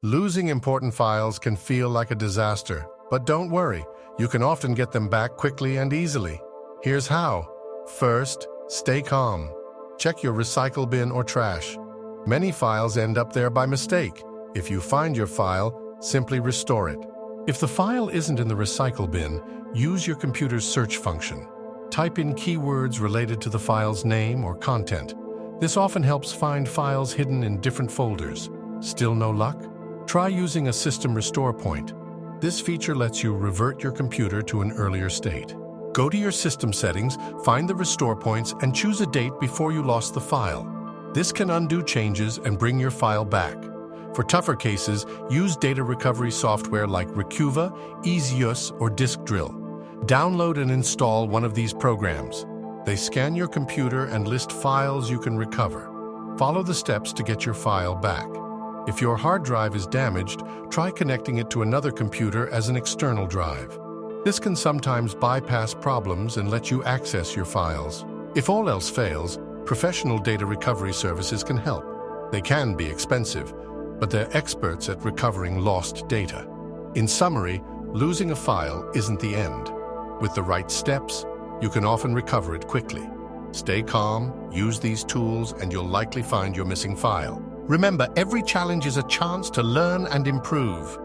Losing important files can feel like a disaster, but don't worry, you can often get them back quickly and easily. Here's how. First, stay calm. Check your recycle bin or trash. Many files end up there by mistake. If you find your file, simply restore it. If the file isn't in the recycle bin, use your computer's search function. Type in keywords related to the file's name or content. This often helps find files hidden in different folders. Still no luck? Try using a system restore point. This feature lets you revert your computer to an earlier state. Go to your system settings, find the restore points, and choose a date before you lost the file. This can undo changes and bring your file back. For tougher cases, use data recovery software like Recuva, EasyUs, or Disk Drill. Download and install one of these programs. They scan your computer and list files you can recover. Follow the steps to get your file back. If your hard drive is damaged, try connecting it to another computer as an external drive. This can sometimes bypass problems and let you access your files. If all else fails, professional data recovery services can help. They can be expensive, but they're experts at recovering lost data. In summary, losing a file isn't the end. With the right steps, you can often recover it quickly. Stay calm, use these tools, and you'll likely find your missing file. Remember, every challenge is a chance to learn and improve.